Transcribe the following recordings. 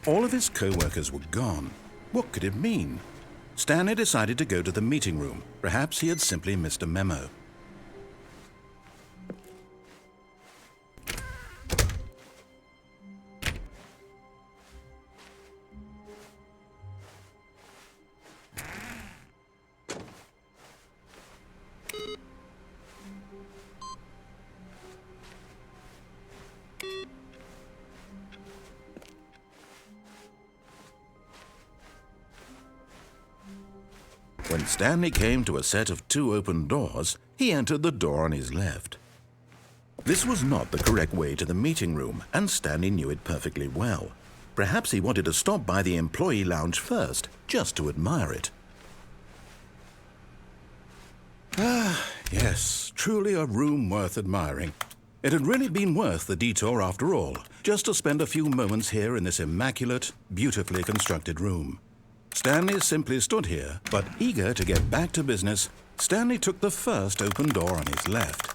All of his co-workers were gone. What could it mean? Stanley decided to go to the meeting room. Perhaps he had simply missed a memo. When Stanley came to a set of 2 open doors, he entered the door on his left. This was not the correct way to the meeting room, and Stanley knew it perfectly well. Perhaps he wanted to stop by the employee lounge first, just to admire it. Ah, yes, truly a room worth admiring. It had really been worth the detour after all, just to spend a few moments here in this immaculate, beautifully constructed room. Stanley simply stood here, but eager to get back to business, Stanley took the first open door on his left.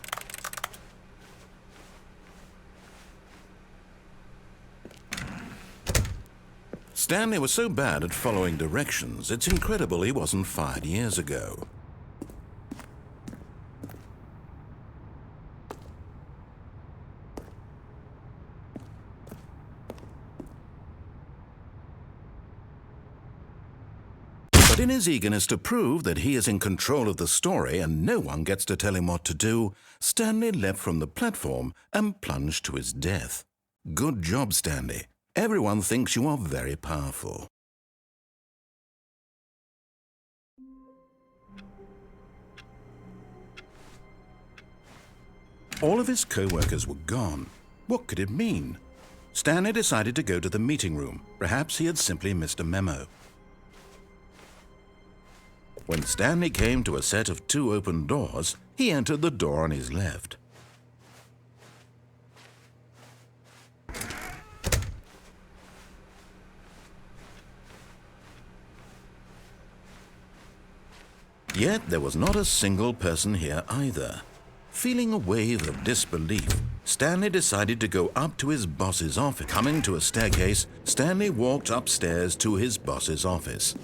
Stanley was so bad at following directions, it's incredible he wasn't fired years ago. But in his eagerness to prove that he is in control of the story and no one gets to tell him what to do, Stanley leapt from the platform and plunged to his death. Good job, Stanley. Everyone thinks you are very powerful. All of his co-workers were gone. What could it mean? Stanley decided to go to the meeting room. Perhaps he had simply missed a memo. When Stanley came to a set of 2 open doors, he entered the door on his left. Yet there was not a single person here either. Feeling a wave of disbelief, Stanley decided to go up to his boss's office. Coming to a staircase, Stanley walked upstairs to his boss's office.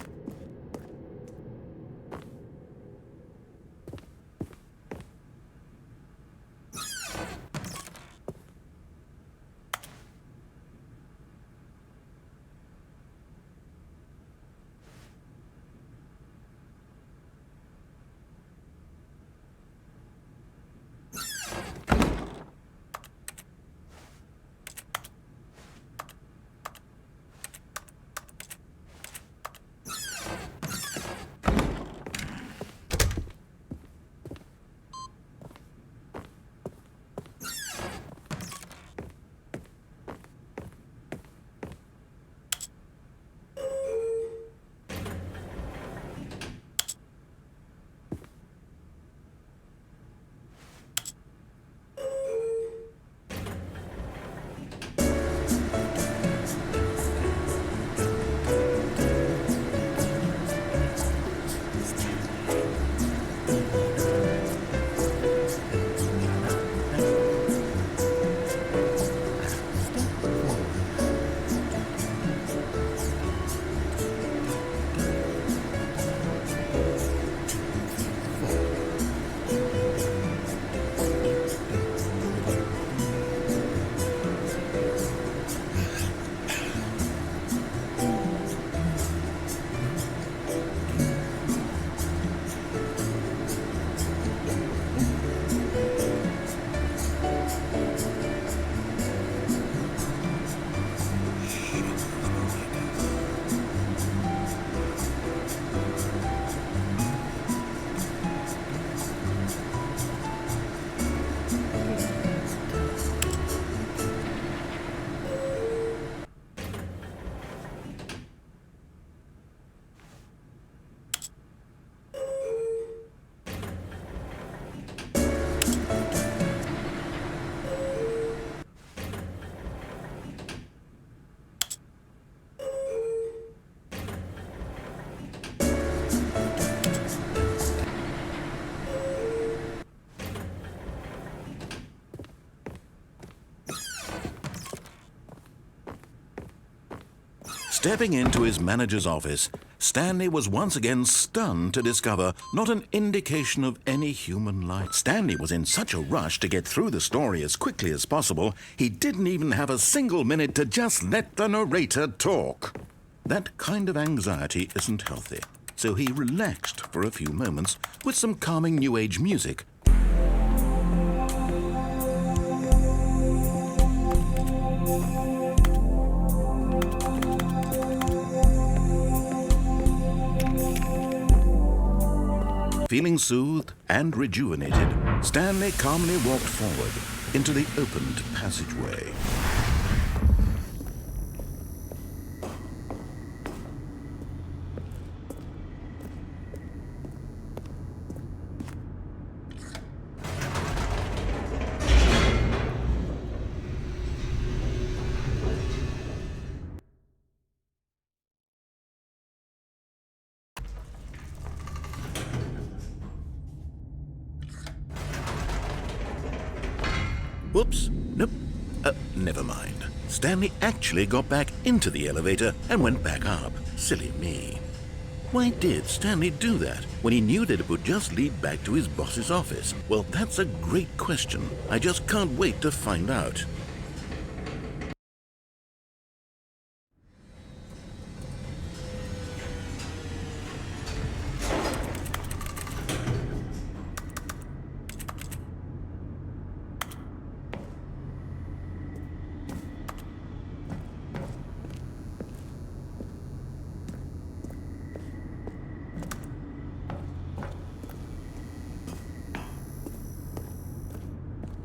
Stepping into his manager's office, Stanley was once again stunned to discover not an indication of any human life. Stanley was in such a rush to get through the story as quickly as possible, he didn't even have a single minute to just let the narrator talk. That kind of anxiety isn't healthy, so he relaxed for a few moments with some calming New Age music. Feeling soothed and rejuvenated, Stanley calmly walked forward into the opened passageway. Whoops, nope, never mind. Stanley actually got back into the elevator and went back up. Silly me. Why did Stanley do that when he knew that it would just lead back to his boss's office? Well, that's a great question. I just can't wait to find out.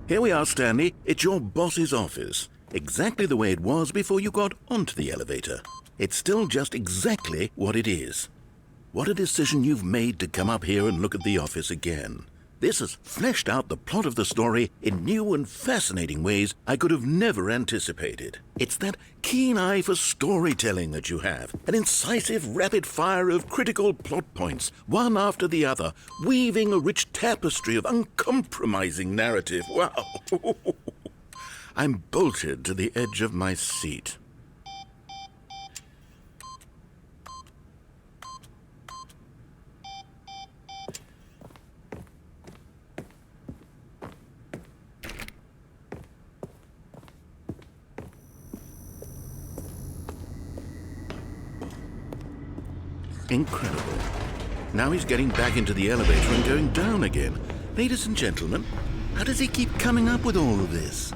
Here we are, Stanley. It's your boss's office. Exactly the way it was before you got onto the elevator. It's still just exactly what it is. What a decision you've made to come up here and look at the office again. This has fleshed out the plot of the story in new and fascinating ways I could have never anticipated. It's that keen eye for storytelling that you have, an incisive rapid fire of critical plot points, one after the other, weaving a rich tapestry of uncompromising narrative. Wow! I'm bolted to the edge of my seat. Incredible. Now he's getting back into the elevator and going down again. Ladies and gentlemen, how does he keep coming up with all of this?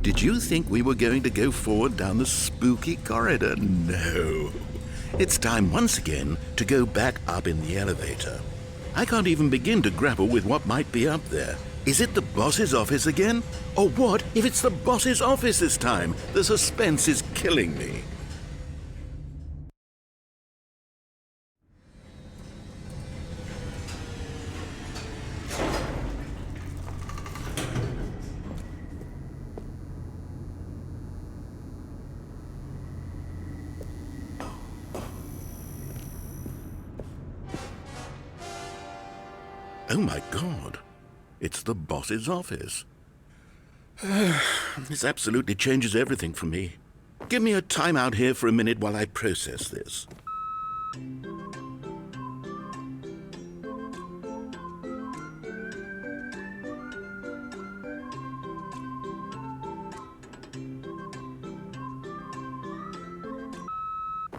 Did you think we were going to go forward down the spooky corridor? No. It's time once again to go back up in the elevator. I can't even begin to grapple with what might be up there. Is it the boss's office again? Or what if it's the boss's office this time? The suspense is killing me. Oh my God. It's the boss's office. This absolutely changes everything for me. Give me a time out here for a minute while I process this.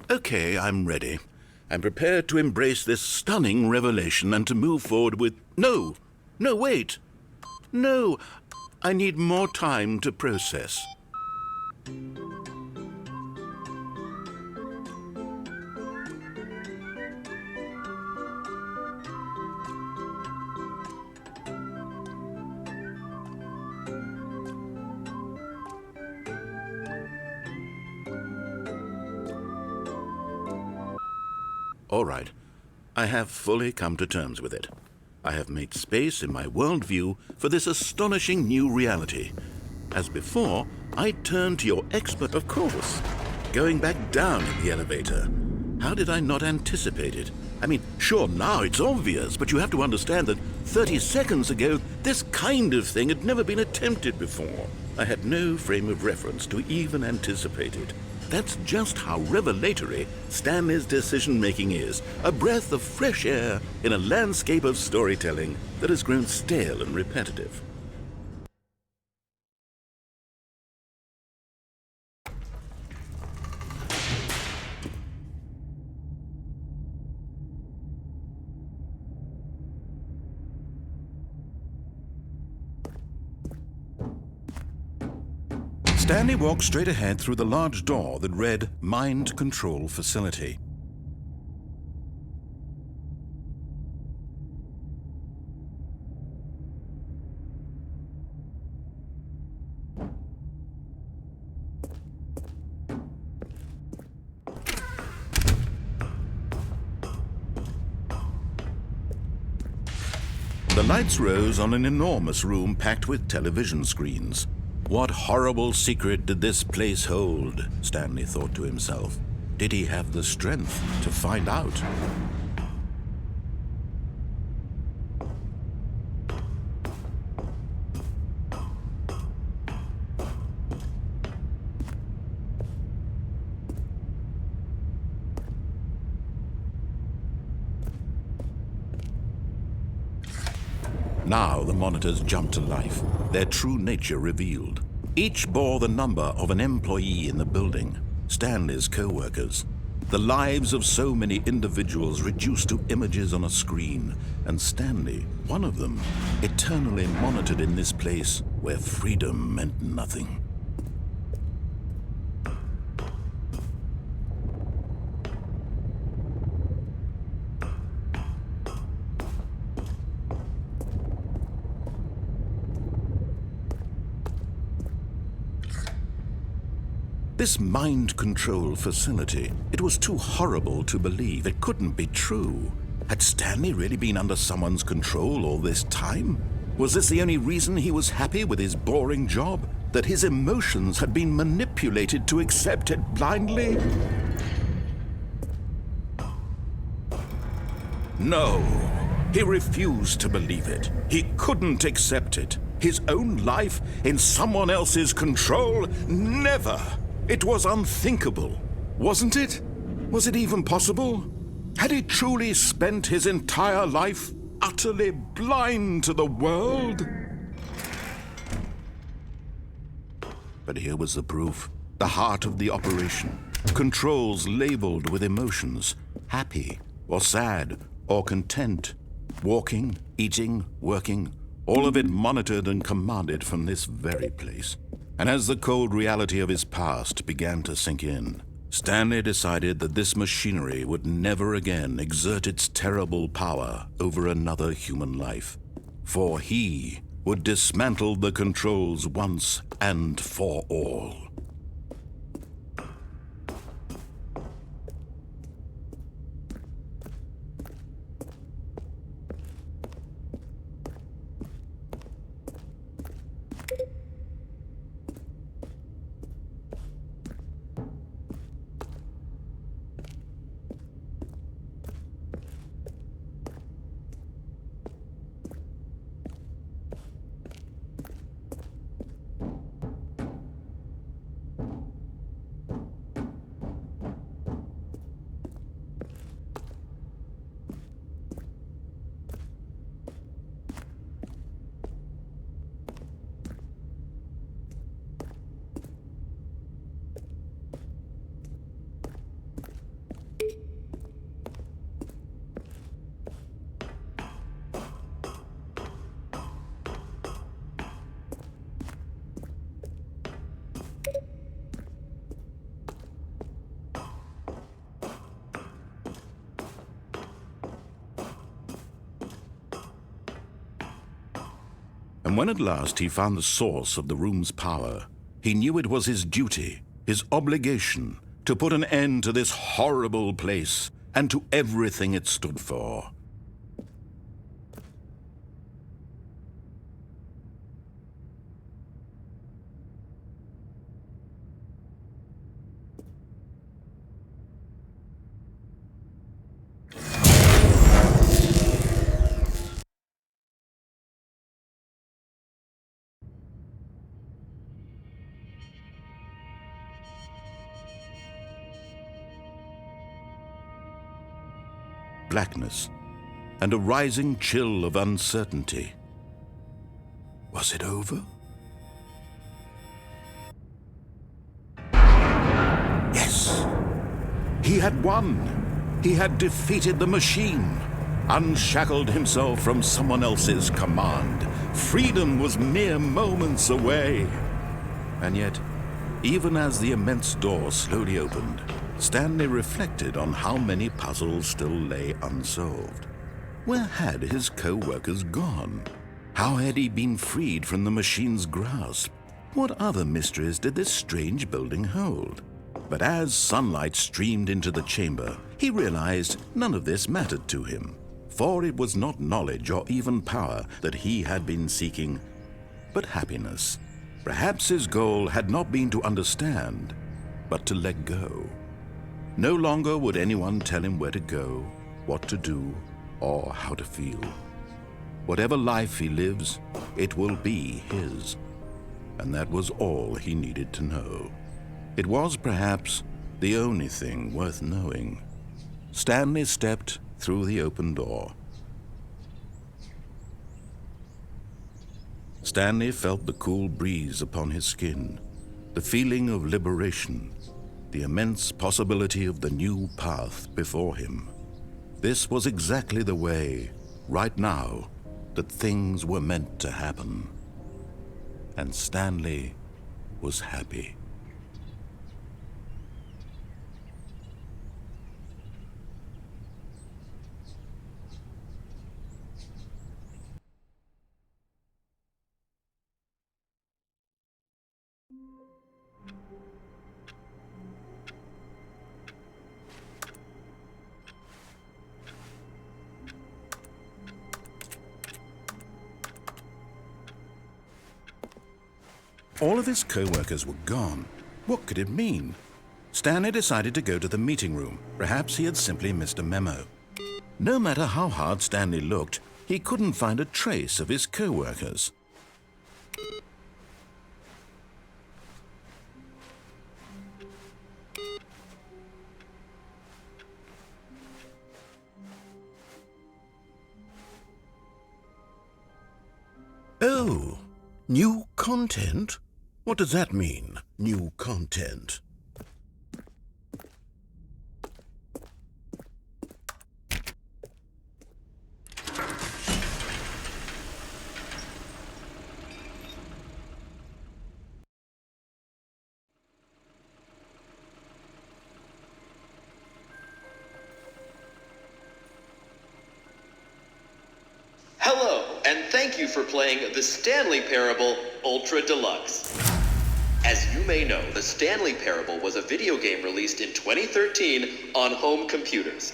Okay, I'm ready. I'm prepared to embrace this stunning revelation and to move forward with... No, wait. No, I need more time to process. All right, I have fully come to terms with it. I have made space in my worldview for this astonishing new reality. As before, I turned to your expert, of course. Going back down in the elevator. How did I not anticipate it? I mean, sure, now it's obvious, but you have to understand that 30 seconds ago, this kind of thing had never been attempted before. I had no frame of reference to even anticipate it. That's just how revelatory Stanley's decision-making is. A breath of fresh air in a landscape of storytelling that has grown stale and repetitive. Stanley walked straight ahead through the large door that read Mind Control Facility. The lights rose on an enormous room packed with television screens. What horrible secret did this place hold? Stanley thought to himself. Did he have the strength to find out? Now the monitors jumped to life, their true nature revealed. Each bore the number of an employee in the building, Stanley's co-workers. The lives of so many individuals reduced to images on a screen, and Stanley, one of them, eternally monitored in this place where freedom meant nothing. This mind control facility, it was too horrible to believe. It couldn't be true. Had Stanley really been under someone's control all this time? Was this the only reason he was happy with his boring job? That his emotions had been manipulated to accept it blindly? No, he refused to believe it. He couldn't accept it. His own life in someone else's control? Never! It was unthinkable, wasn't it? Was it even possible? Had he truly spent his entire life utterly blind to the world? But here was the proof. The heart of the operation. Controls labeled with emotions. Happy, or sad, or content. Walking, eating, working. All of it monitored and commanded from this very place. And as the cold reality of his past began to sink in, Stanley decided that this machinery would never again exert its terrible power over another human life. For he would dismantle the controls once and for all. And when at last he found the source of the room's power, he knew it was his duty, his obligation, to put an end to this horrible place and to everything it stood for. blackness and a rising chill of uncertainty. Was it over? Yes! He had won! He had defeated the machine, unshackled himself from someone else's command. Freedom was mere moments away. And yet, even as the immense door slowly opened, Stanley reflected on how many puzzles still lay unsolved. Where had his co-workers gone? How had he been freed from the machine's grasp? What other mysteries did this strange building hold? But as sunlight streamed into the chamber, he realized none of this mattered to him, for it was not knowledge or even power that he had been seeking, but happiness. Perhaps his goal had not been to understand, but to let go. No longer would anyone tell him where to go, what to do, or how to feel. Whatever life he lives, it will be his. And that was all he needed to know. It was perhaps the only thing worth knowing. Stanley stepped through the open door. Stanley felt the cool breeze upon his skin, the feeling of liberation, the immense possibility of the new path before him. This was exactly the way, right now, that things were meant to happen. And Stanley was happy. All of his co-workers were gone. What could it mean? Stanley decided to go to the meeting room. Perhaps he had simply missed a memo. No matter how hard Stanley looked, he couldn't find a trace of his co-workers. Oh, new content? What does that mean, new content? Hello, and thank you for playing the Stanley Parable Ultra Deluxe. As you may know, the Stanley Parable was a video game released in 2013 on home computers.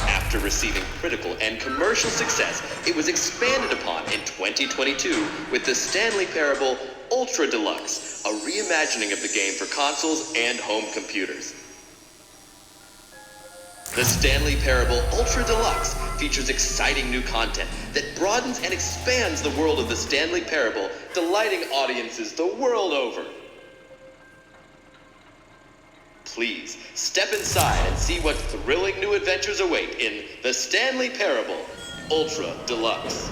After receiving critical and commercial success, it was expanded upon in 2022 with the Stanley Parable Ultra Deluxe, a reimagining of the game for consoles and home computers. The Stanley Parable Ultra Deluxe features exciting new content that broadens and expands the world of the Stanley Parable, delighting audiences the world over. Please, step inside and see what thrilling new adventures await in the Stanley Parable Ultra Deluxe.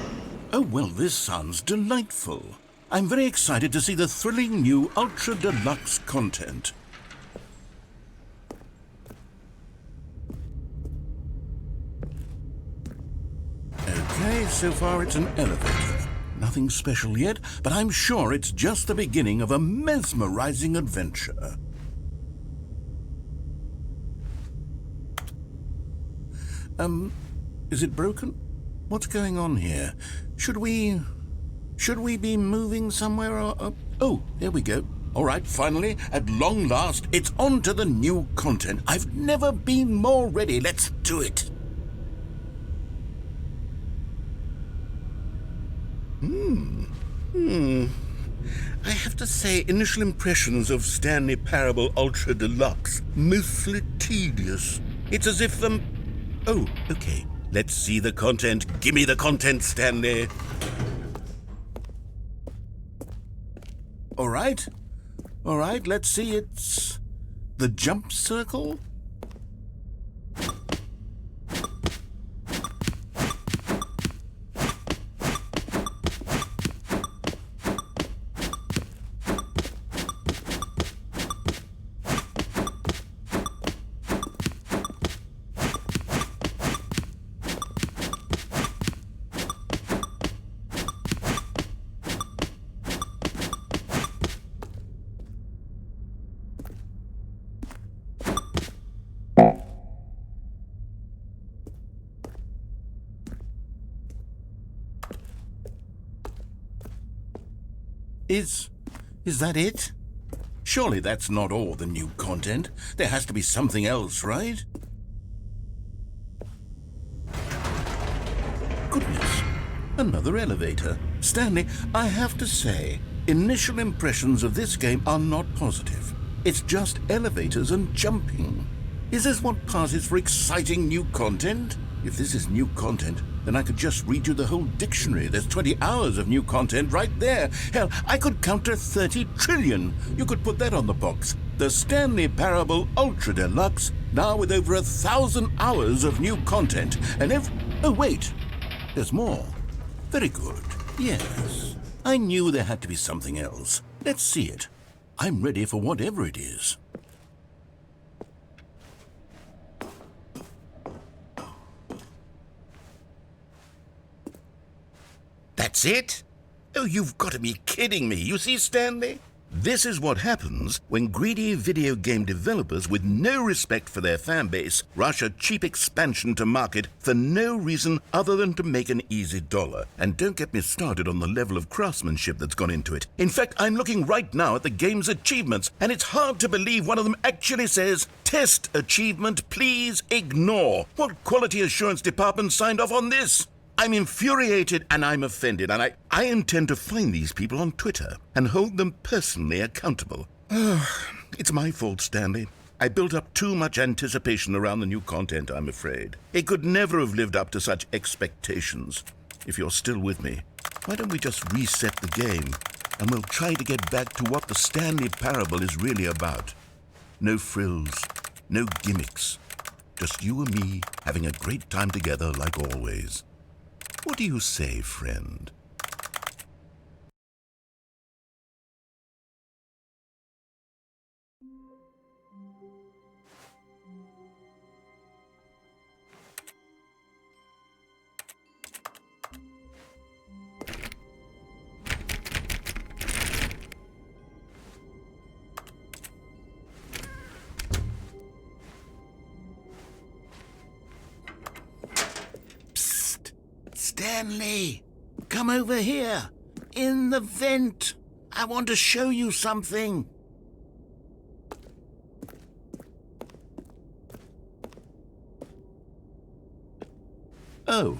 Oh, well, this sounds delightful. I'm very excited to see the thrilling new Ultra Deluxe content. Okay, so far it's an elevator. Nothing special yet, but I'm sure it's just the beginning of a mesmerizing adventure. Is it broken? What's going on here? Should we be moving somewhere or... Oh, there we go. All right, finally, at long last, it's on to the new content. I've never been more ready. Let's do it. I have to say, initial impressions of Stanley Parable Ultra Deluxe, mostly tedious. It's as if Oh, okay. Let's see the content. Give me the content, Stanley. All right, let's see. It's the jump circle. Is that it? Surely that's not all the new content. There has to be something else, right? Goodness, another elevator. Stanley, I have to say, initial impressions of this game are not positive. It's just elevators and jumping. Is this what passes for exciting new content? If this is new content, then I could just read you the whole dictionary. There's 20 hours of new content right there. Hell, I could count to 30 trillion. You could put that on the box. The Stanley Parable Ultra Deluxe, now with over 1,000 hours of new content. And oh, wait. There's more. Very good. Yes. I knew there had to be something else. Let's see it. I'm ready for whatever it is. That's it? Oh, you've got to be kidding me. You see, Stanley? This is what happens when greedy video game developers with no respect for their fan base rush a cheap expansion to market for no reason other than to make an easy dollar. And don't get me started on the level of craftsmanship that's gone into it. In fact, I'm looking right now at the game's achievements, and it's hard to believe one of them actually says, "Test achievement, please ignore." What quality assurance department signed off on this? I'm infuriated and I'm offended, and I intend to find these people on Twitter and hold them personally accountable. It's my fault, Stanley. I built up too much anticipation around the new content, I'm afraid. It could never have lived up to such expectations. If you're still with me, why don't we just reset the game and we'll try to get back to what the Stanley Parable is really about. No frills, no gimmicks. Just you and me having a great time together like always. What do you say, friend? Stanley, come over here. In the vent. I want to show you something. Oh,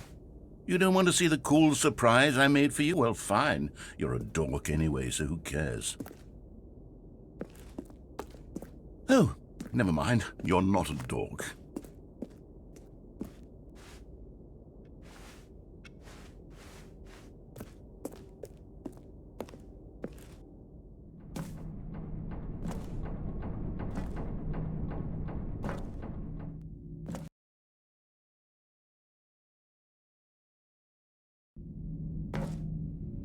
you don't want to see the cool surprise I made for you? Well, fine. You're a dork anyway, so who cares? Oh, never mind. You're not a dork.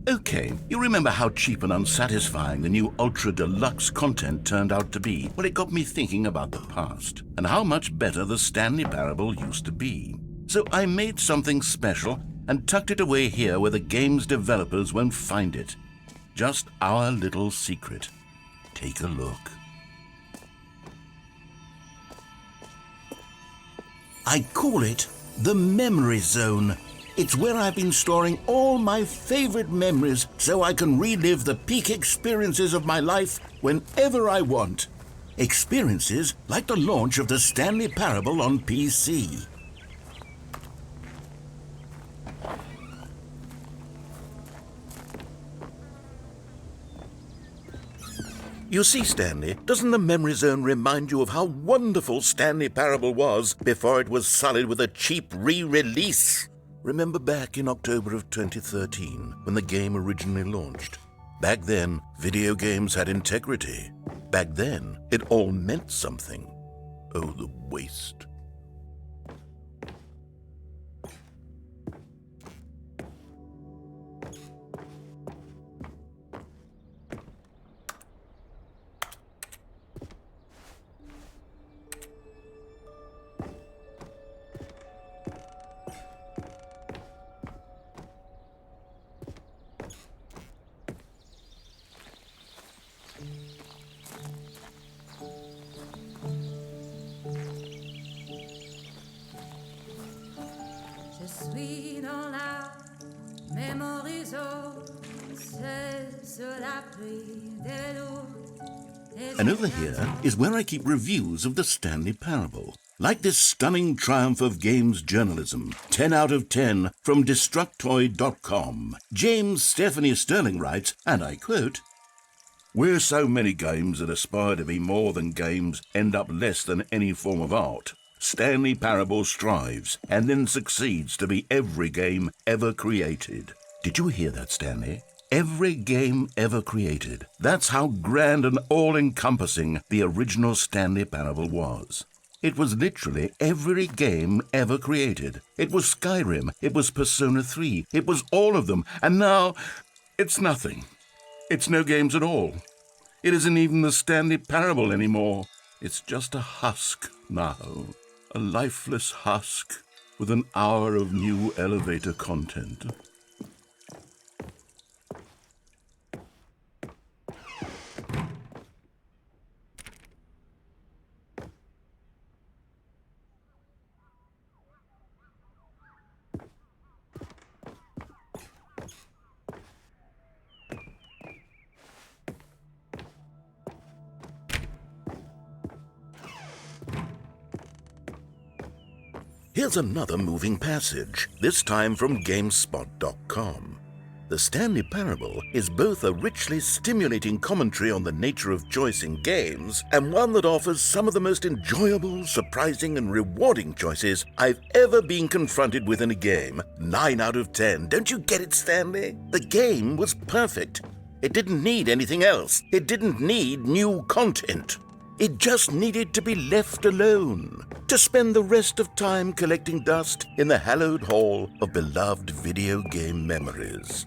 Okay, you remember how cheap and unsatisfying the new Ultra Deluxe content turned out to be? Well, it got me thinking about the past and how much better the Stanley Parable used to be. So I made something special and tucked it away here where the game's developers won't find it. Just our little secret. Take a look. I call it the Memory Zone. It's where I've been storing all my favorite memories so I can relive the peak experiences of my life whenever I want. Experiences like the launch of the Stanley Parable on PC. You see, Stanley, doesn't the Memory Zone remind you of how wonderful Stanley Parable was before it was sullied with a cheap re-release? Remember back in October of 2013, when the game originally launched? Back then, video games had integrity. Back then, it all meant something. Oh, the waste. pris dans la mémoriso, c'est sur la pluie des vélos. And over here is where I keep reviews of the Stanley Parable. Like this stunning triumph of games journalism, 10 out of 10 from Destructoid.com. James Stephanie Sterling writes, and I quote, "Where so many games that aspire to be more than games end up less than any form of art, Stanley Parable strives and then succeeds to be every game ever created." Did you hear that, Stanley? Every game ever created. That's how grand and all-encompassing the original Stanley Parable was. It was literally every game ever created. It was Skyrim, it was Persona 3, it was all of them, and now it's nothing. It's no games at all. It isn't even the Stanley Parable anymore. It's just a husk now, a lifeless husk with an hour of new elevator content. Here's another moving passage, this time from GameSpot.com. The Stanley Parable is both a richly stimulating commentary on the nature of choice in games and one that offers some of the most enjoyable, surprising, and rewarding choices I've ever been confronted with in a game. 9 out of 10. Don't you get it, Stanley? The game was perfect. It didn't need anything else. It didn't need new content. It just needed to be left alone, to spend the rest of time collecting dust in the hallowed hall of beloved video game memories.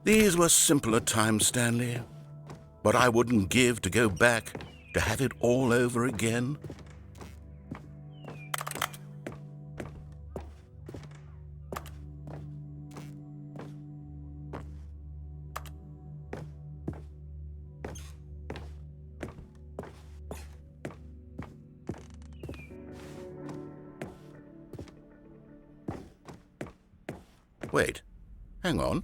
These were simpler times, Stanley, but I wouldn't give to go back to have it all over again. Wait, hang on.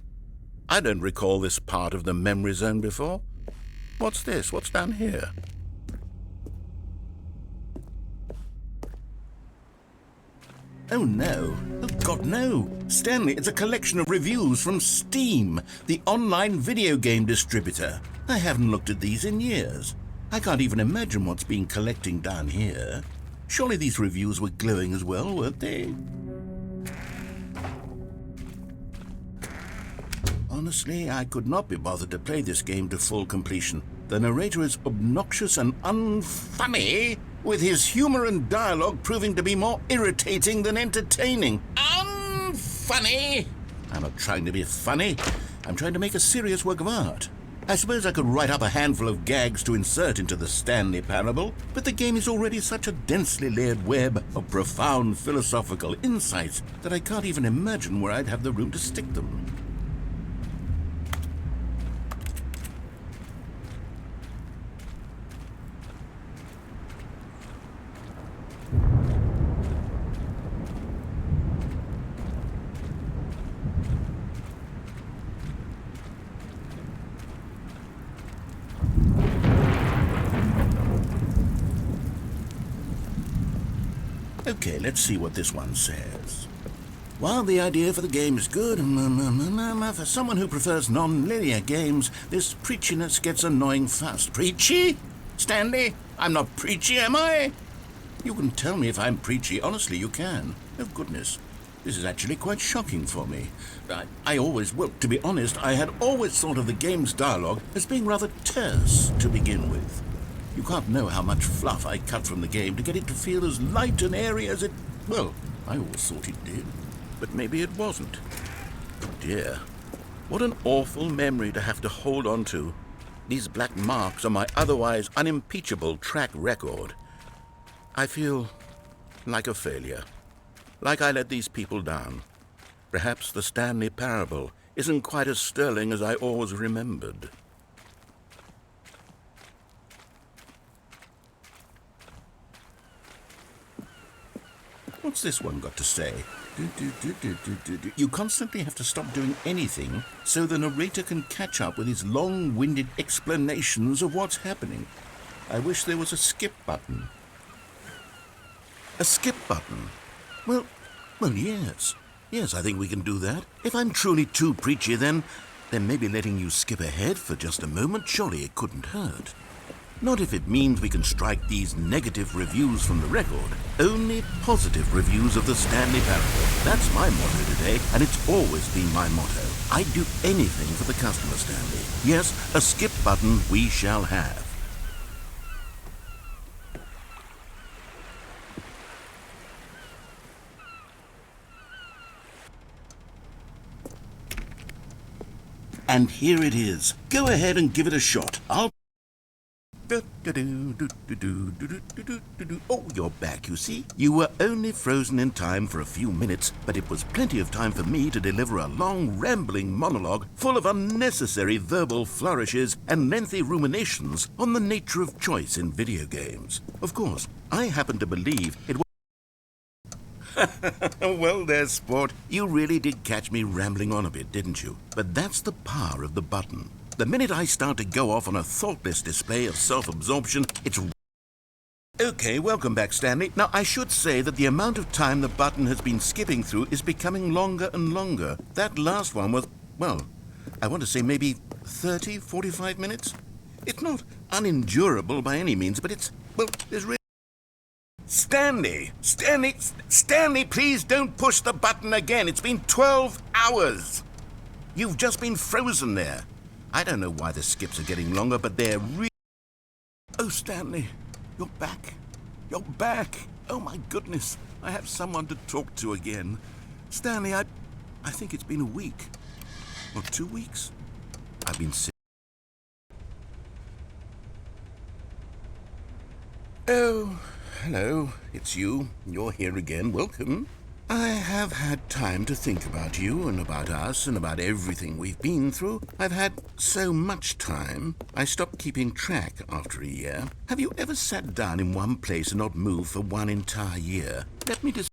I don't recall this part of the memory zone before. What's this? What's down here? Oh no. Oh God, no. Stanley, it's a collection of reviews from Steam, the online video game distributor. I haven't looked at these in years. I can't even imagine what's been collecting down here. Surely these reviews were glowing as well, weren't they? Honestly, I could not be bothered to play this game to full completion. The narrator is obnoxious and unfunny, with his humor and dialogue proving to be more irritating than entertaining. Unfunny! I'm not trying to be funny. I'm trying to make a serious work of art. I suppose I could write up a handful of gags to insert into the Stanley Parable, but the game is already such a densely layered web of profound philosophical insights that I can't even imagine where I'd have the room to stick them. Okay, let's see what this one says. While the idea for the game is good, for someone who prefers non-linear games, this preachiness gets annoying fast. Preachy? Stanley? I'm not preachy, am I? You can tell me if I'm preachy. Honestly, you can. Oh, goodness. This is actually quite shocking for me. To be honest, I had always thought of the game's dialogue as being rather terse to begin with. You can't know how much fluff I cut from the game to get it to feel as light and airy as it... Well, I always thought it did. But maybe it wasn't. Oh dear. What an awful memory to have to hold on to. These black marks on my otherwise unimpeachable track record. I feel like a failure. Like I let these people down. Perhaps the Stanley Parable isn't quite as sterling as I always remembered. What's this one got to say? You constantly have to stop doing anything so the narrator can catch up with his long-winded explanations of what's happening. I wish there was a skip button. A skip button? Well, yes. Yes, I think we can do that. If I'm truly too preachy, then maybe letting you skip ahead for just a moment, surely it couldn't hurt. Not if it means we can strike these negative reviews from the record. Only positive reviews of the Stanley Parable. That's my motto today, and it's always been my motto. I'd do anything for the customer, Stanley. Yes, a skip button we shall have. And here it is. Go ahead and give it a shot. Oh, you're back, you see. You were only frozen in time for a few minutes, but it was plenty of time for me to deliver a long, rambling monologue full of unnecessary verbal flourishes and lengthy ruminations on the nature of choice in video games. Of course, I happen to believe it was... Well, there's sport. You really did catch me rambling on a bit, didn't you? But that's the power of the button. The minute I start to go off on a thoughtless display of self-absorption, it's... Okay, welcome back, Stanley. Now, I should say that the amount of time the button has been skipping through is becoming longer and longer. That last one was, well, I want to say maybe 30, 45 minutes? It's not unendurable by any means, but it's, well, there's really... Stanley, please don't push the button again. It's been 12 hours. You've just been frozen there. I don't know why the skips are getting longer, but they're really... Oh, Stanley, you're back. You're back. Oh, my goodness. I have someone to talk to again. Stanley, I think it's been a week. Or 2 weeks. I've been sick. Oh, hello. It's you. You're here again. Welcome. I have had time to think about you and about us and about everything we've been through. I've had so much time, I stopped keeping track after a year. Have you ever sat down in one place and not moved for one entire year? Let me just...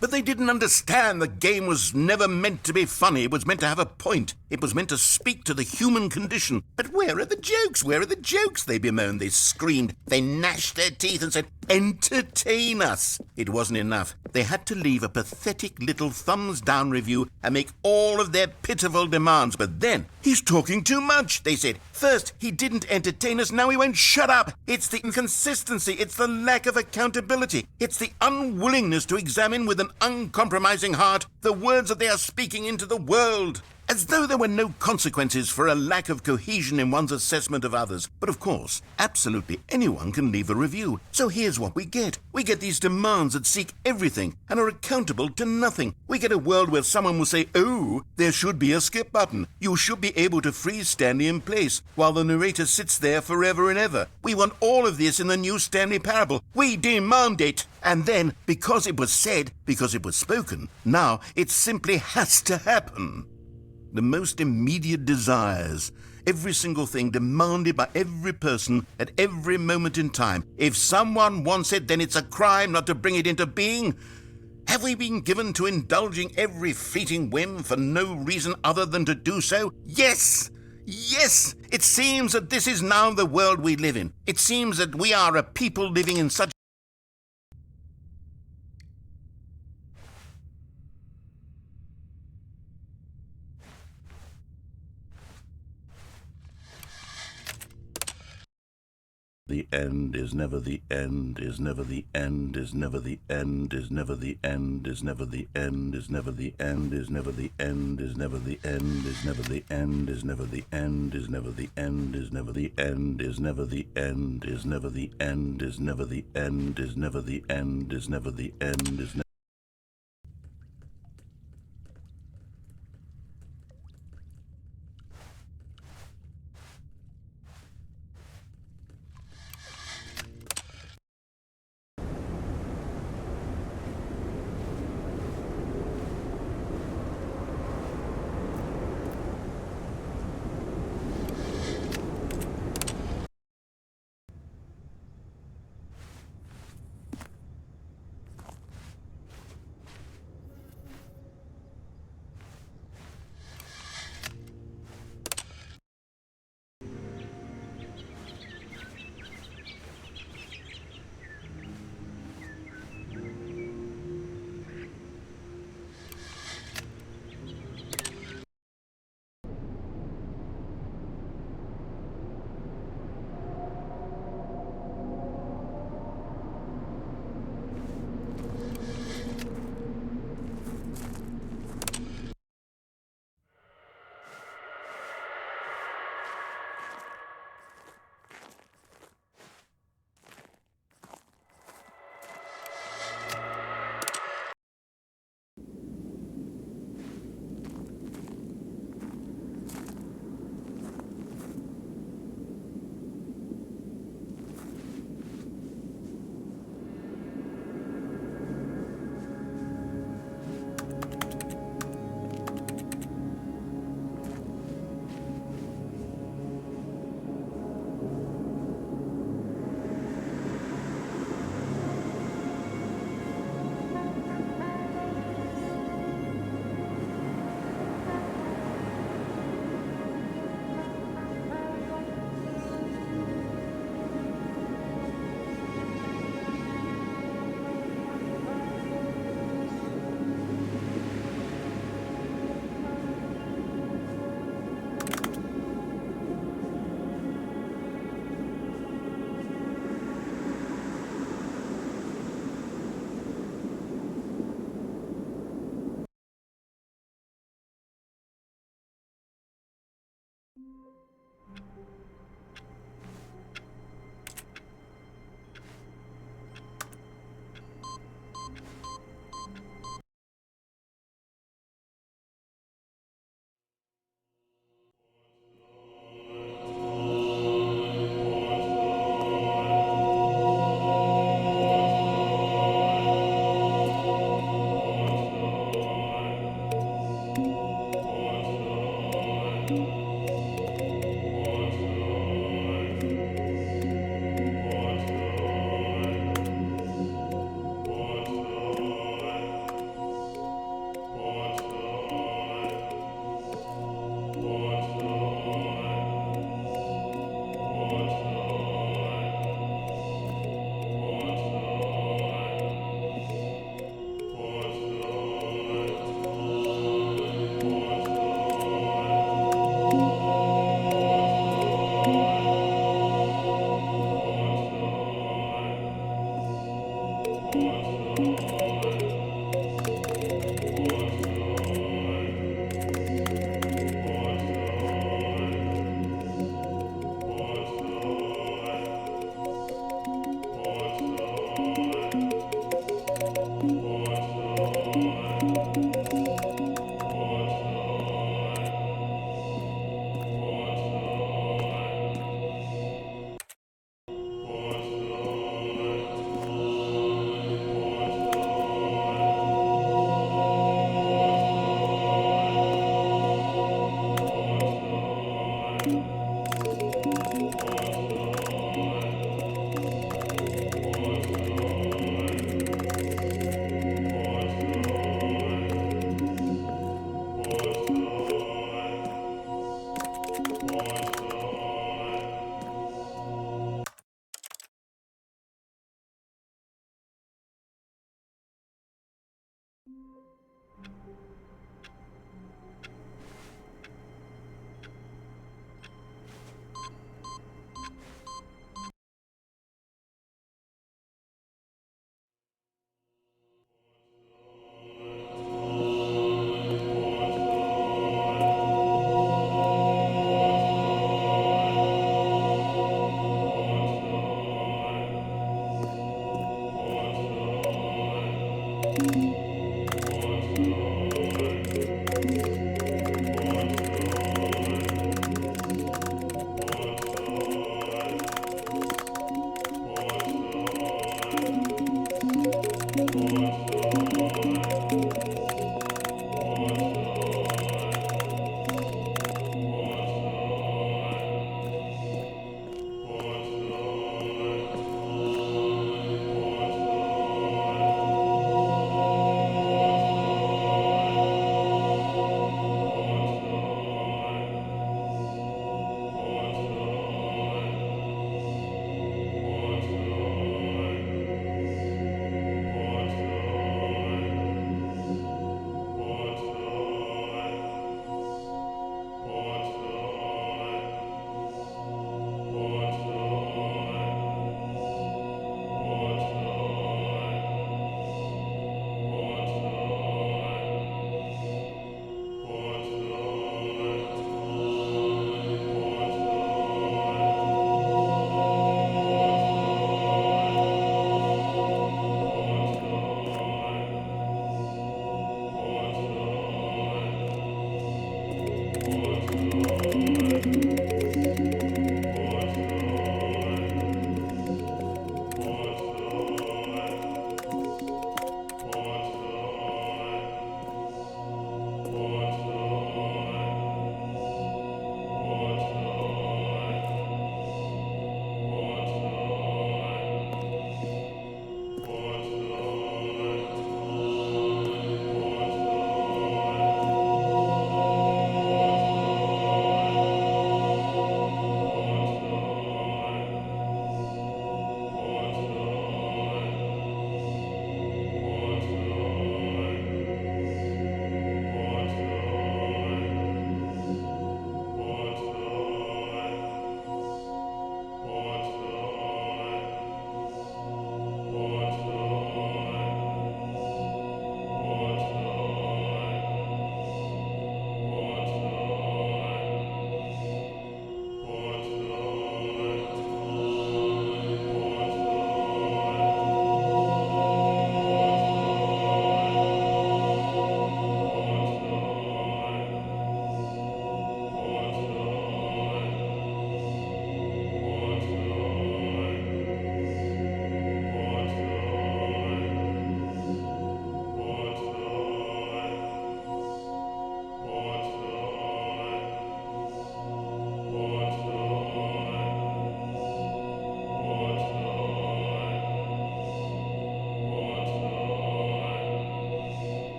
But they didn't understand the game was never meant to be funny. It was meant to have a point. It was meant to speak to the human condition. But where are the jokes? Where are the jokes? They bemoaned. They screamed. They gnashed their teeth and said, entertain us. It wasn't enough. They had to leave a pathetic little thumbs-down review and make all of their pitiful demands. But then, he's talking too much, they said. First, he didn't entertain us. Now he won't shut up. It's the inconsistency. It's the lack of accountability. It's the unwillingness to examine with an uncompromising heart the words that they are speaking into the world. As though there were no consequences for a lack of cohesion in one's assessment of others. But of course, absolutely anyone can leave a review. So here's what we get. We get these demands that seek everything and are accountable to nothing. We get a world where someone will say, oh, there should be a skip button. You should be able to freeze Stanley in place while the narrator sits there forever and ever. We want all of this in the new Stanley Parable. We demand it. And then, because it was said, because it was spoken, now it simply has to happen. The most immediate desires, every single thing demanded by every person at every moment in time. If someone wants it, then it's a crime not to bring it into being. Have we been given to indulging every fleeting whim for no reason other than to do so? Yes! Yes! It seems that this is now the world we live in. It seems that we are a people living in such... The end is never the end, is never the end, is never the end, is never the end, is never the end, is never the end, is never the end, is never the end, is never the end, is never the end, is never the end, is never the end, is never the end, is never the end, is never the end, is never the end, is never the end, is never...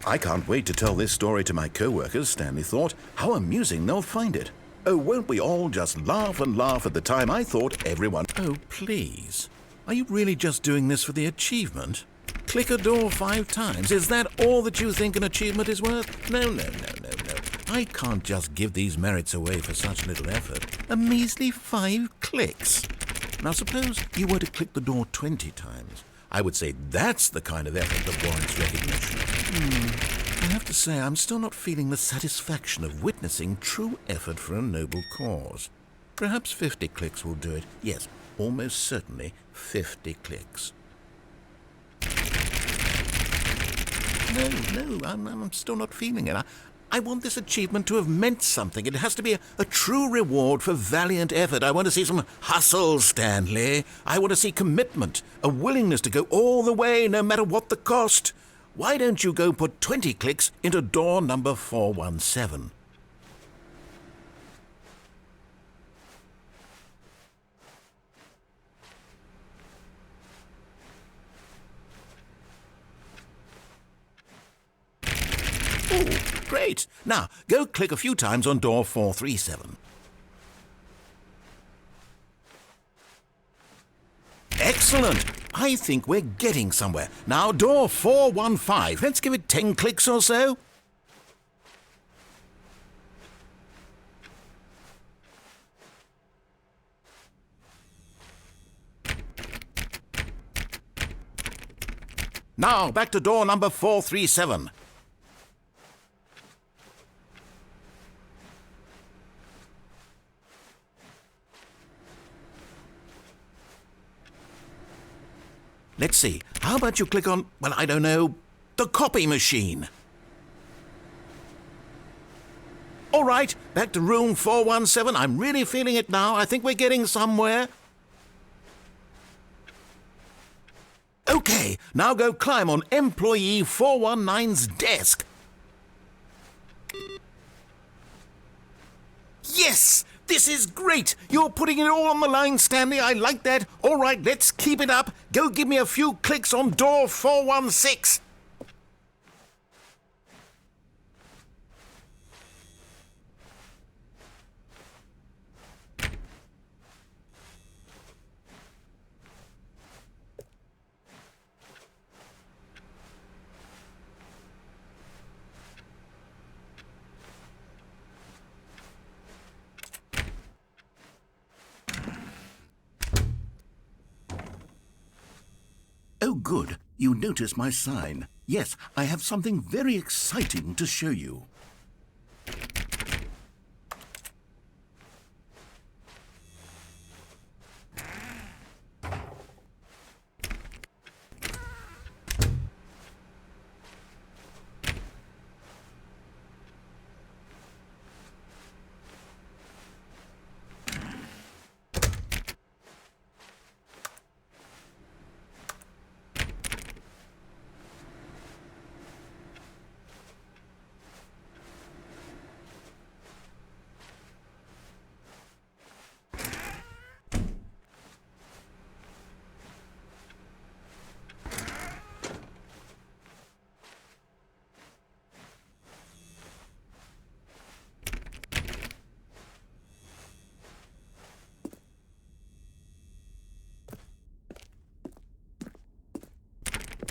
I can't wait to tell this story to my co-workers, Stanley thought. How amusing they'll find it. Oh, won't we all just laugh and laugh at the time I thought everyone... Oh, please. Are you really just doing this for the achievement? Click a door 5 times. Is that all that you think an achievement is worth? No. I can't just give these merits away for such little effort. A measly 5 clicks. Now, suppose you were to click the door 20 times. I would say that's the kind of effort that warrants recognition. I have to say, I'm still not feeling the satisfaction of witnessing true effort for a noble cause. Perhaps 50 clicks will do it. Yes, almost certainly 50 clicks. No, I'm still not feeling it. I want this achievement to have meant something. It has to be a true reward for valiant effort. I want to see some hustle, Stanley. I want to see commitment, a willingness to go all the way, no matter what the cost. Why don't you go put 20 clicks into door number 417? Oh, great. Now, go click a few times on door 437. Excellent. I think we're getting somewhere. Now, door 415. Let's give it 10 clicks or so. Now, back to door number 437. Let's see. How about you click on, well, I don't know, the copy machine? All right, back to room 417. I'm really feeling it now. I think we're getting somewhere. Okay, now go climb on employee 419's desk. Yes! This is great! You're putting it all on the line, Stanley. I like that. All right, let's keep it up. Go give me a few clicks on door 416. Oh, good. You notice my sign. Yes, I have something very exciting to show you.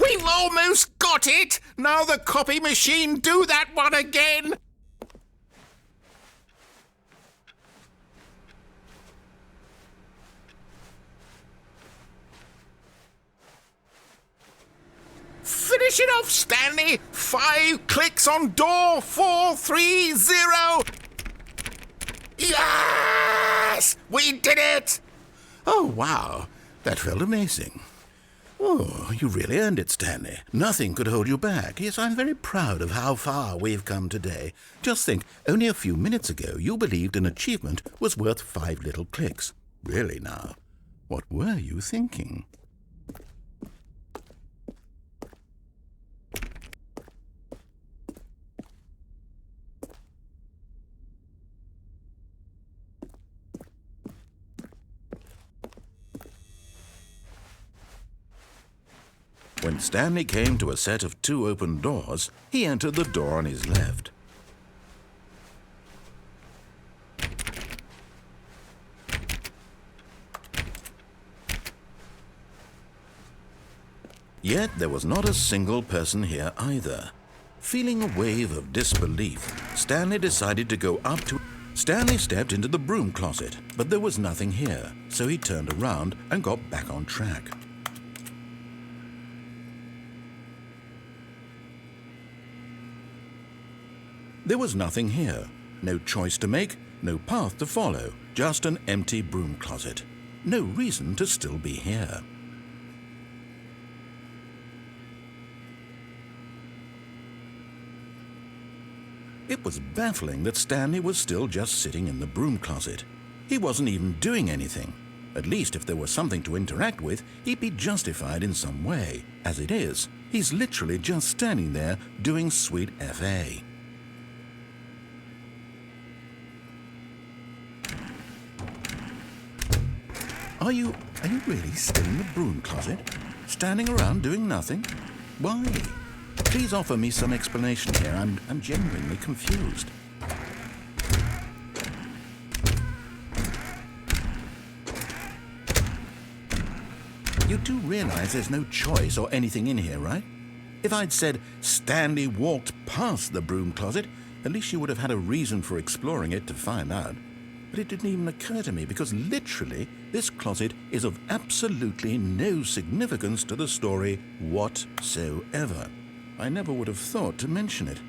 We've almost got it! Now the copy machine, do that one again! Finish it off, Stanley! 5 clicks on door 430! Yes! We did it! Oh, wow. That felt amazing. Oh, you really earned it, Stanley. Nothing could hold you back. Yes, I'm very proud of how far we've come today. Just think, only a few minutes ago you believed an achievement was worth 5 little clicks. Really now, what were you thinking? When Stanley came to a set of 2 open doors, he entered the door on his left. Yet there was not a single person here either. Feeling a wave of disbelief, Stanley decided to go up to... Stanley stepped into the broom closet, but there was nothing here, so he turned around and got back on track. There was nothing here. No choice to make, no path to follow, just an empty broom closet. No reason to still be here. It was baffling that Stanley was still just sitting in the broom closet. He wasn't even doing anything. At least if there was something to interact with, he'd be justified in some way. As it is, he's literally just standing there doing sweet FA. Are you really still in the broom closet? Standing around doing nothing? Why? Please offer me some explanation here. I'm genuinely confused. You do realize there's no choice or anything in here, right? If I'd said Stanley walked past the broom closet, at least you would have had a reason for exploring it to find out. But it didn't even occur to me because literally this closet is of absolutely no significance to the story whatsoever. I never would have thought to mention it.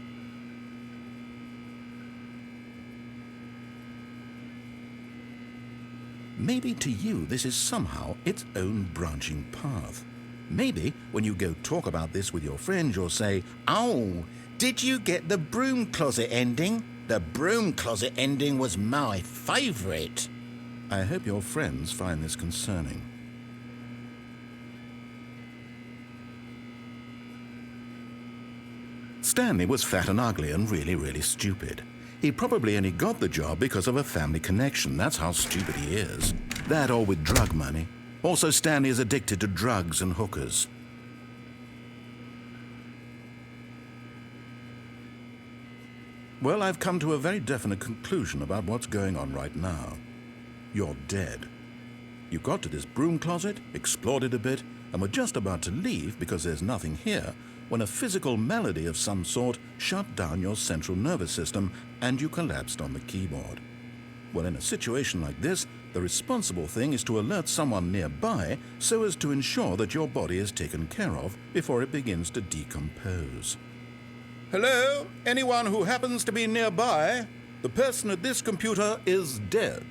Maybe to you this is somehow its own branching path. Maybe when you go talk about this with your friends you'll say, "Oh, did you get the broom closet ending? The broom closet ending was my favorite." I hope your friends find this concerning. Stanley was fat and ugly and really stupid. He probably only got the job because of a family connection. That's how stupid he is. That or with drug money. Also, Stanley is addicted to drugs and hookers. Well, I've come to a very definite conclusion about what's going on right now. You're dead. You got to this broom closet, explored it a bit, and were just about to leave because there's nothing here when a physical malady of some sort shut down your central nervous system and you collapsed on the keyboard. Well, in a situation like this, the responsible thing is to alert someone nearby so as to ensure that your body is taken care of before it begins to decompose. Hello? Anyone who happens to be nearby? The person at this computer is dead.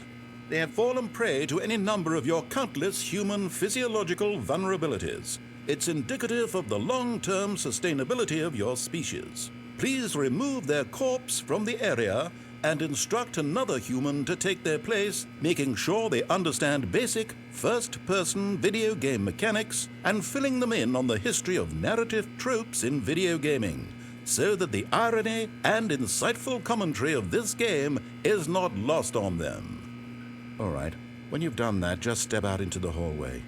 They have fallen prey to any number of your countless human physiological vulnerabilities. It's indicative of the long-term sustainability of your species. Please remove their corpse from the area and instruct another human to take their place, making sure they understand basic first-person video game mechanics and filling them in on the history of narrative tropes in video gaming, so that the irony and insightful commentary of this game is not lost on them. All right, when you've done that, just step out into the hallway.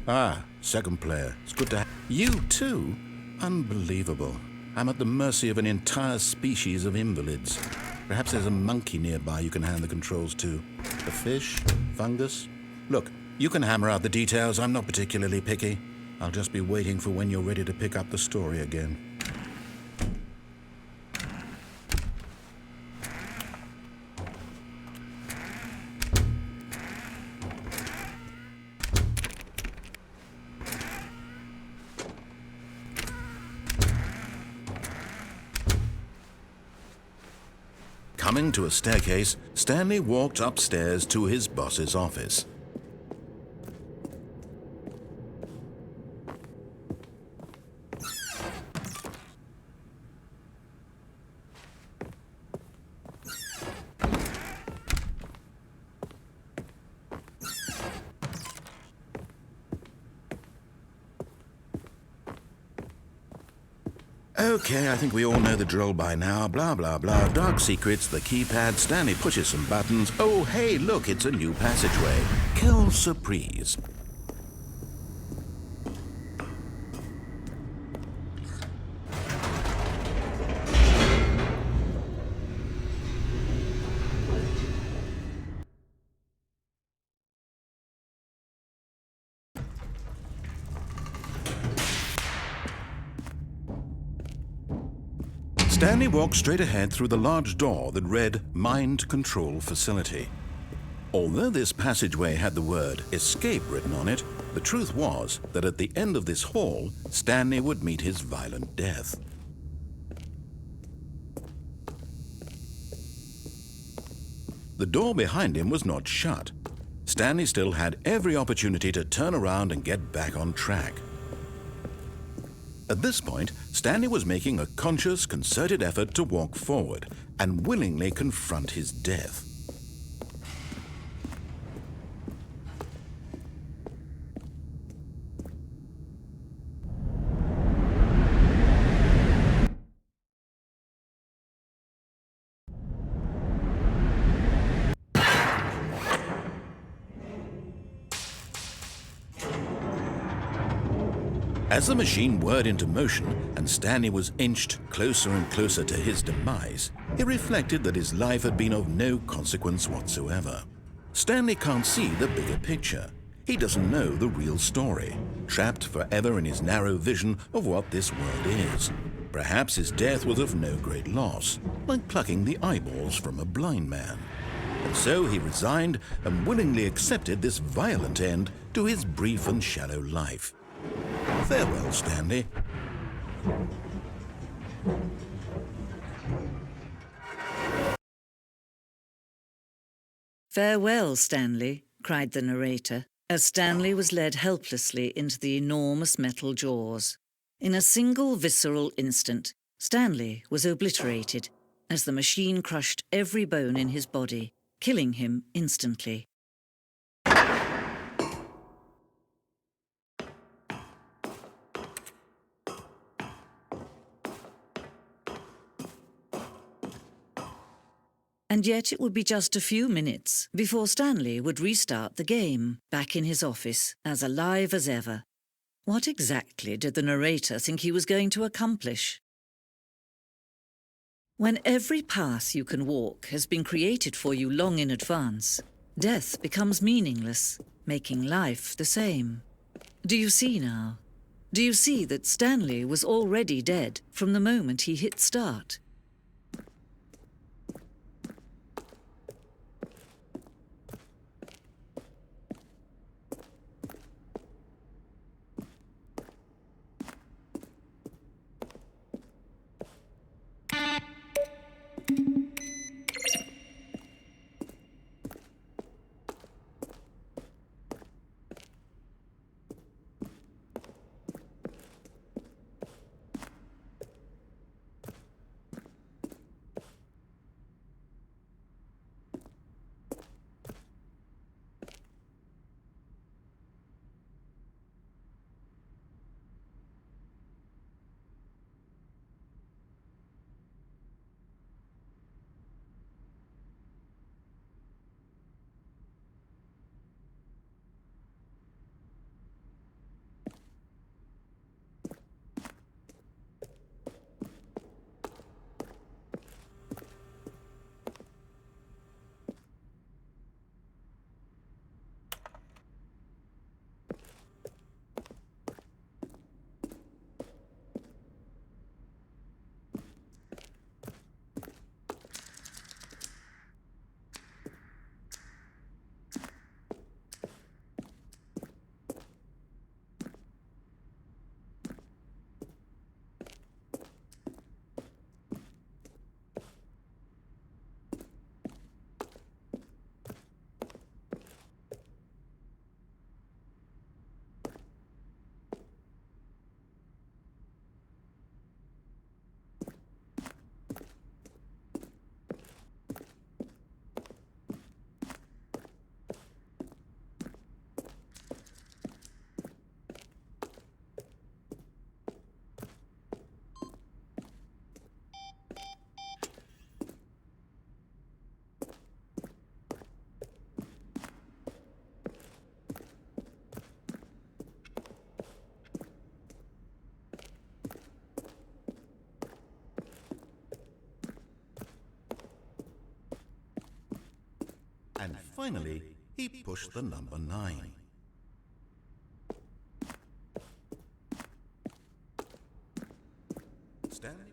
Ah, second player. It's good to have you too. Unbelievable. I'm at the mercy of an entire species of invalids. Perhaps there's a monkey nearby you can hand the controls to. A fish? Fungus? Look, you can hammer out the details. I'm not particularly picky. I'll just be waiting for when you're ready to pick up the story again. Coming to a staircase, Stanley walked upstairs to his boss's office. Okay, I think we all know the drill by now. Blah, blah, blah. Dark secrets, the keypad. Stanley pushes some buttons. Oh, hey, look, it's a new passageway. Quelle surprise. Stanley walked straight ahead through the large door that read Mind Control Facility. Although this passageway had the word escape written on it, the truth was that at the end of this hall, Stanley would meet his violent death. The door behind him was not shut. Stanley still had every opportunity to turn around and get back on track. At this point, Stanley was making a conscious, concerted effort to walk forward and willingly confront his death. As the machine whirred into motion and Stanley was inched closer and closer to his demise, he reflected that his life had been of no consequence whatsoever. Stanley can't see the bigger picture. He doesn't know the real story, trapped forever in his narrow vision of what this world is. Perhaps his death was of no great loss, like plucking the eyeballs from a blind man. And so he resigned and willingly accepted this violent end to his brief and shallow life. Farewell, Stanley. "Farewell, Stanley," cried the narrator, as Stanley was led helplessly into the enormous metal jaws. In a single visceral instant, Stanley was obliterated as the machine crushed every bone in his body, killing him instantly. And yet it would be just a few minutes before Stanley would restart the game, back in his office, as alive as ever. What exactly did the narrator think he was going to accomplish? When every path you can walk has been created for you long in advance, death becomes meaningless, making life the same. Do you see now? Do you see that Stanley was already dead from the moment he hit start? finally, he pushed the number 9. Stanley?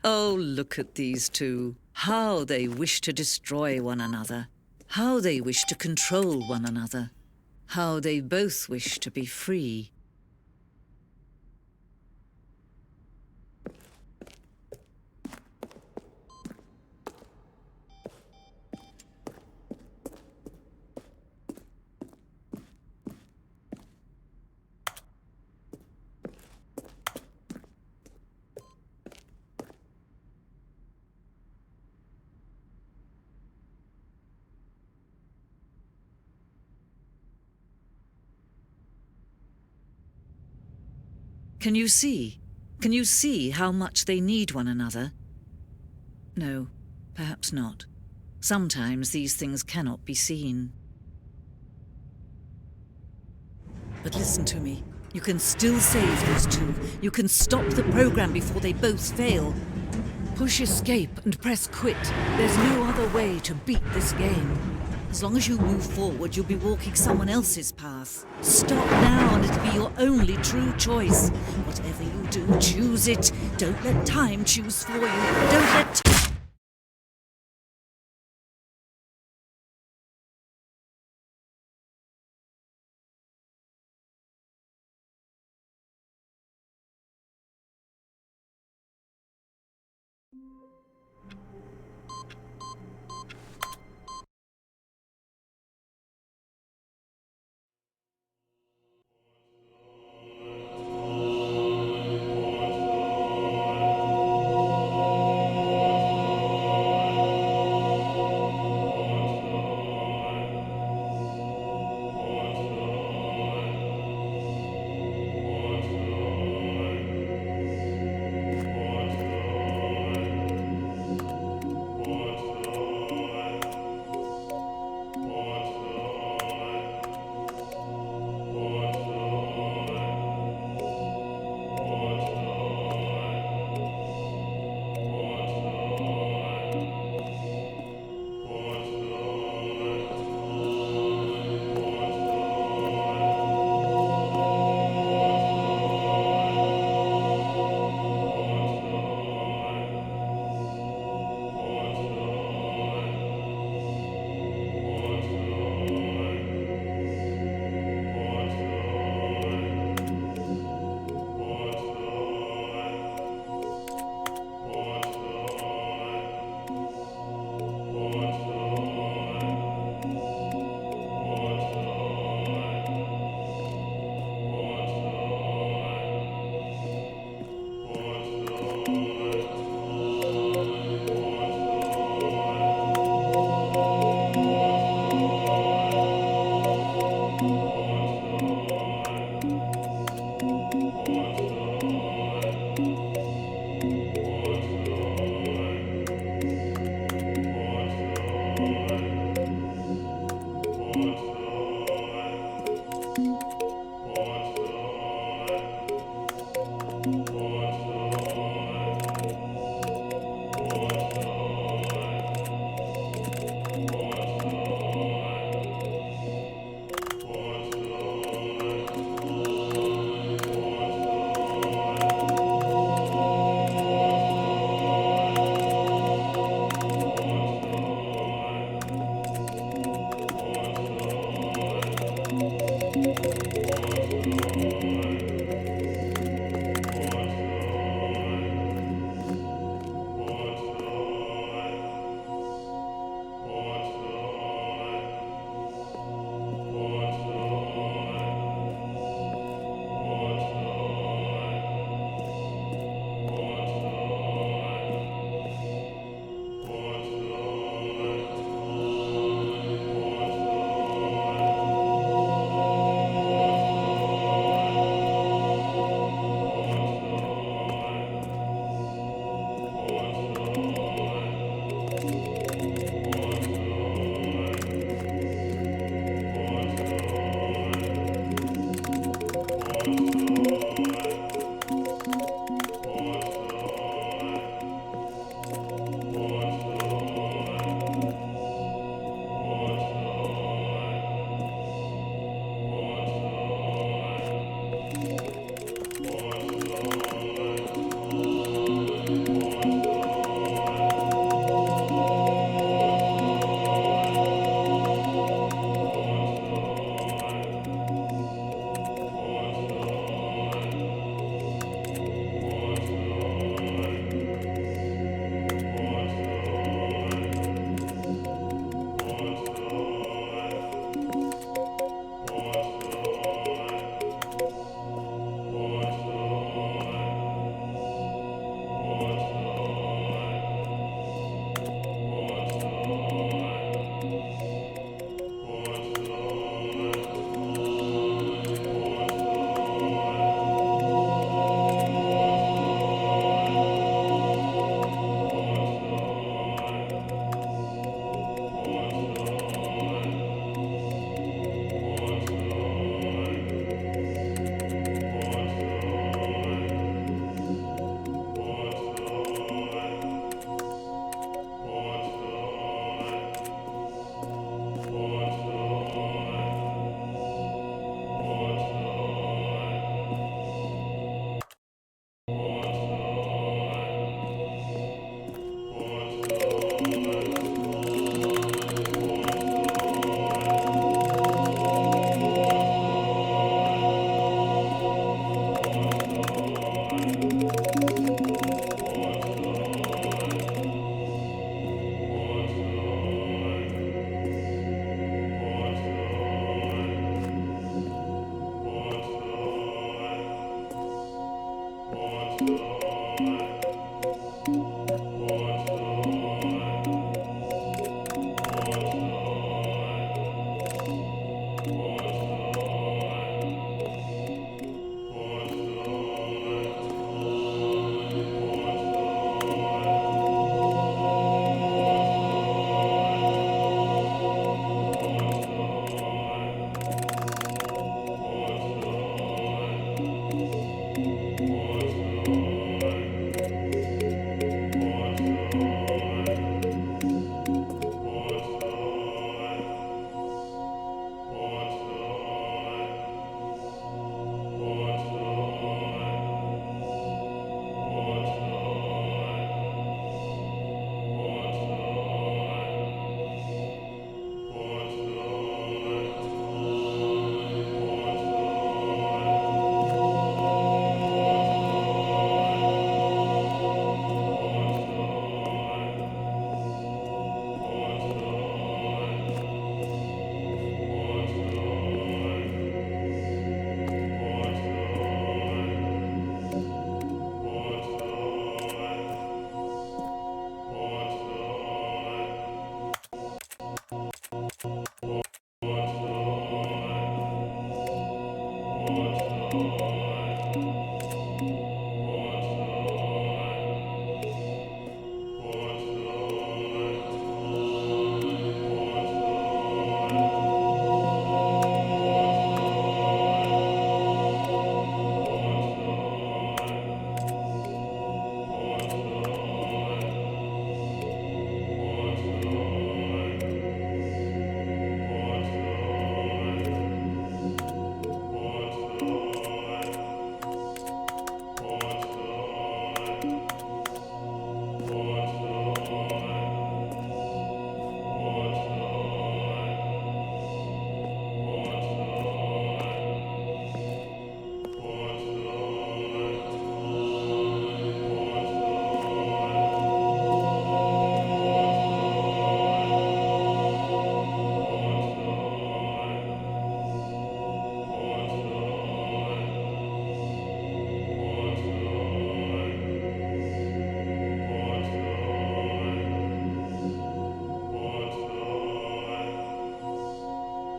Oh, look at these two. How they wish to destroy one another. How they wish to control one another. How they both wish to be free. Can you see? Can you see how much they need one another? No, perhaps not. Sometimes these things cannot be seen. But listen to me. You can still save these two. You can stop the program before they both fail. Push escape and press quit. There's no other way to beat this game. As long as you move forward, you'll be walking someone else's path. Stop now and it'll be your only true choice. Whatever you do, choose it. Don't let time choose for you. Don't let...